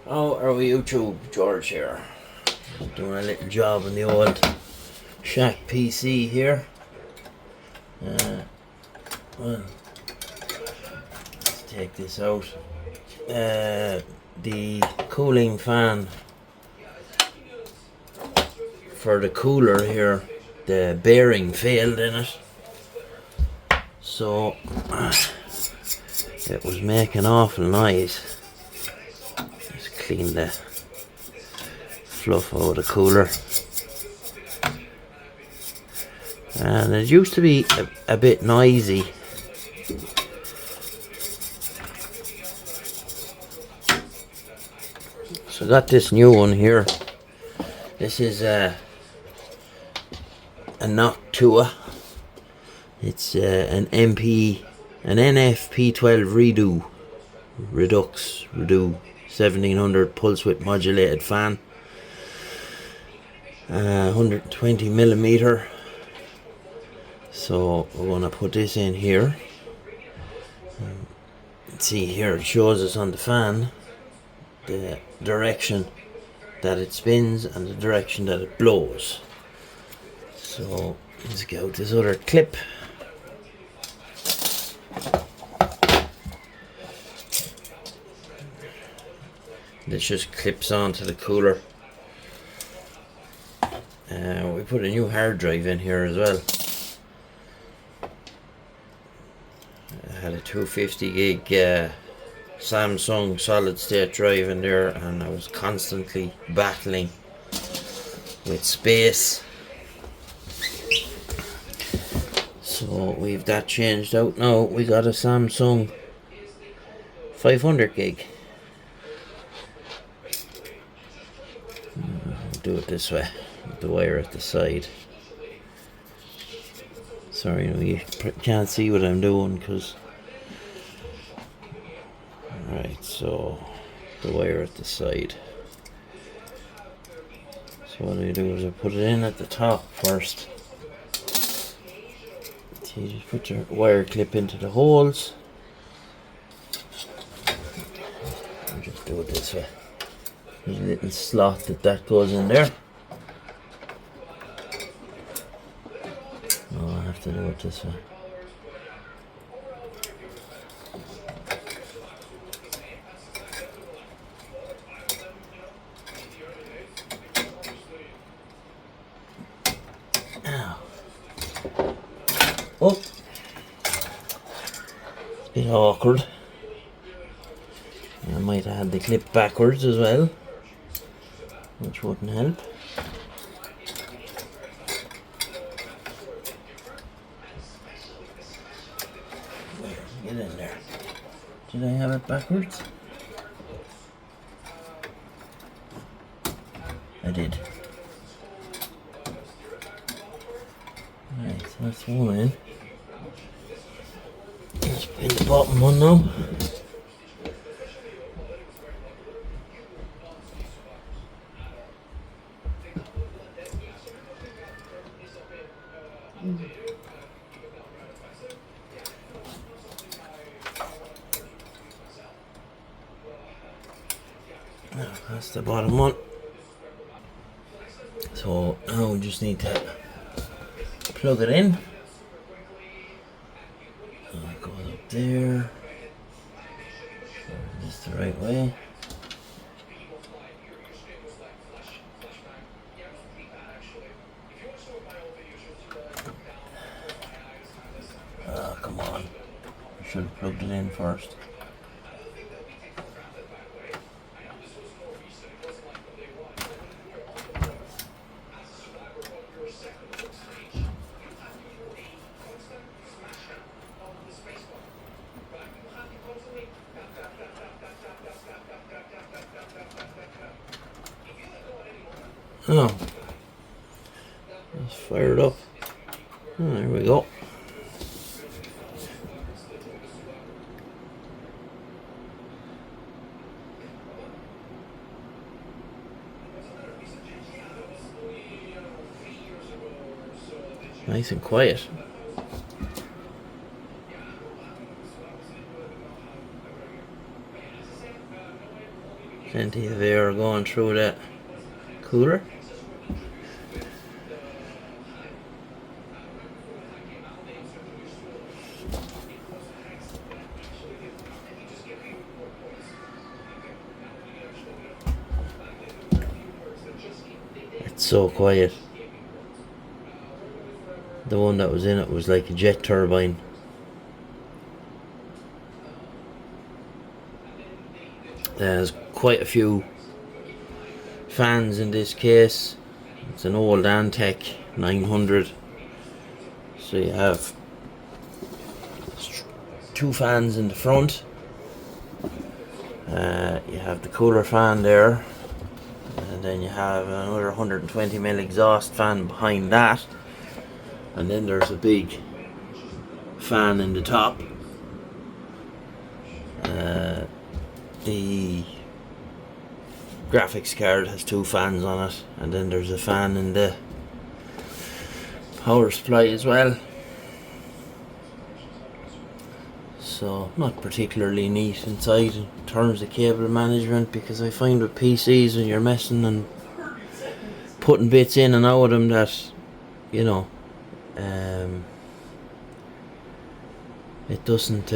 How are we, YouTube? George here. Doing a little job on the old Shack PC here. Well, let's take this out. The cooling fan for the cooler here, the bearing failed in it. So it was making awful noise. Just clean the fluff out of the cooler. And it used to be a bit noisy. So I got this new one here. This is a Noctua. It's an NFP12 redo 1700 pulse width modulated fan, 120 millimeter. So we're gonna put this in here. See here, it shows us on the fan the direction that it spins and the direction that it blows. So let's get out this other clip. This just clips onto the cooler. We put a new hard drive in here as well. I had a 250 gig Samsung solid state drive in there, and I was constantly battling with space. So we've that changed out now. We got a Samsung 500 gig. I'll do it this way, with the wire at the side. Sorry, you can't see what I'm doing because. Alright, so the wire at the side. So what I do is I put it in at the top first. So you just put your wire clip into the holes. And just do it this way. There's a little slot that goes in there. Oh, I have to do it this way. Ow. Oh, it's a bit awkward. I might have had the clip backwards as well, which wouldn't help. Get in there. Did I have it backwards? I did. Right, so that's one in. Let's put in the bottom one now. That's the bottom one. So now we just need to plug it in. It goes up there. Is this the right way? Oh, come on. I should have plugged it in first. Oh, it's fired up. Oh, there we go. Nice and quiet. Plenty of air going through that cooler. It's so quiet. The one that was in it was like a jet turbine. There's quite a few fans in this case. It's an old Antec 900. So you have two fans in the front. You have the cooler fan there, and then you have another 120mm exhaust fan behind that, and then there's a big fan in the top. The graphics card has two fans on it, and then there's a fan in the power supply as well. So not particularly neat inside in terms of cable management, because I find with PCs when you're messing and putting bits in and out of them that, you know, it doesn't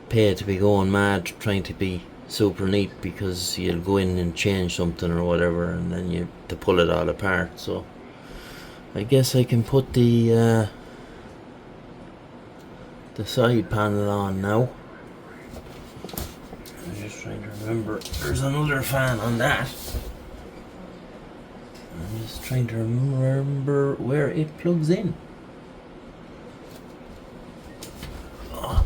pay to be going mad trying to be super neat, because you'll go in and change something or whatever and then you have to pull it all apart. So I guess I can put the side panel on now. I'm just trying to remember, there's another fan on that. I'm just trying to remember where it plugs in. Oh.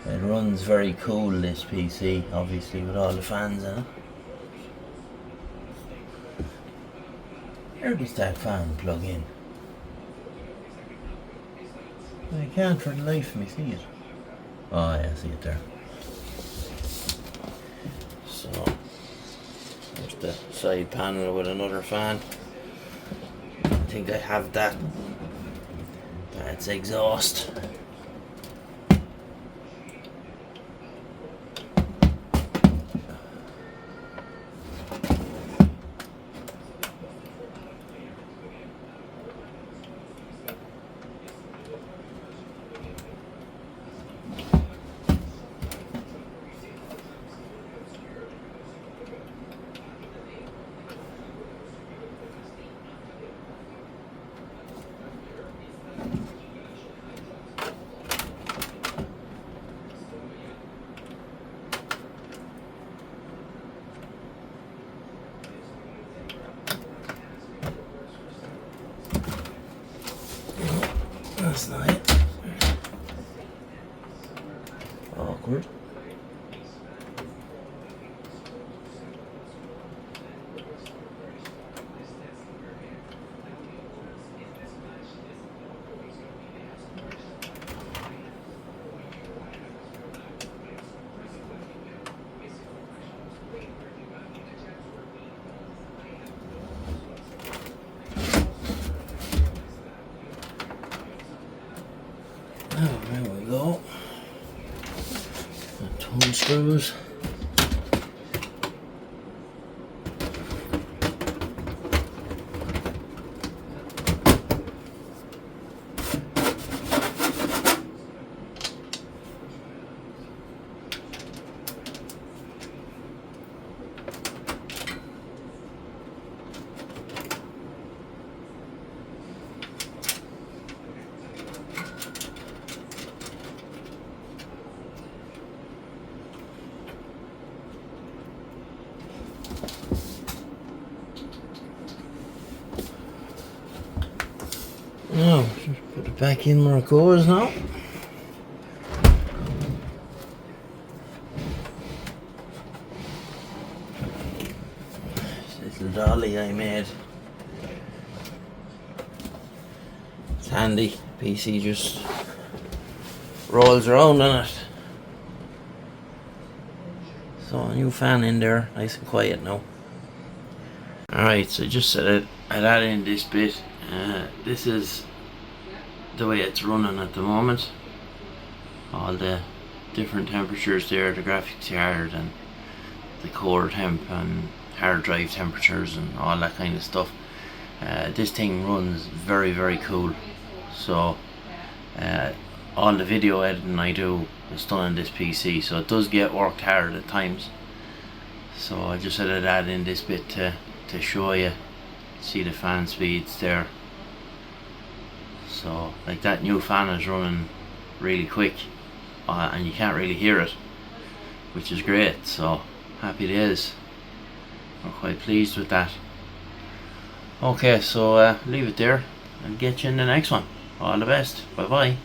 It runs very cool, this PC, obviously, with all the fans in it. Where does that fan plug in? I can't for the life of me see it. Oh yeah, I see it there. So, there's the side panel with another fan. I think I have that. That's exhaust. That's not it. Awkward. Oh, there we go. The toe screws. Now, just put it back in where it goes now. This little dolly I made. It's handy. PC just rolls around on it. So a new fan in there, nice and quiet now. Alright, so just said I'd add in this bit. This is the way it's running at the moment. All the different temperatures there, the graphics card and the core temp and hard drive temperatures and all that kind of stuff. This thing runs very cool. So all the video editing I do is done on this PC, so it does get worked hard at times. So I just said I'd add in this bit to show you. See the fan speeds there. So like that new fan is running really quick, and you can't really hear it, which is great. So happy days. We're quite pleased with that. Okay, so leave it there and get you in the next one. All the best. Bye bye.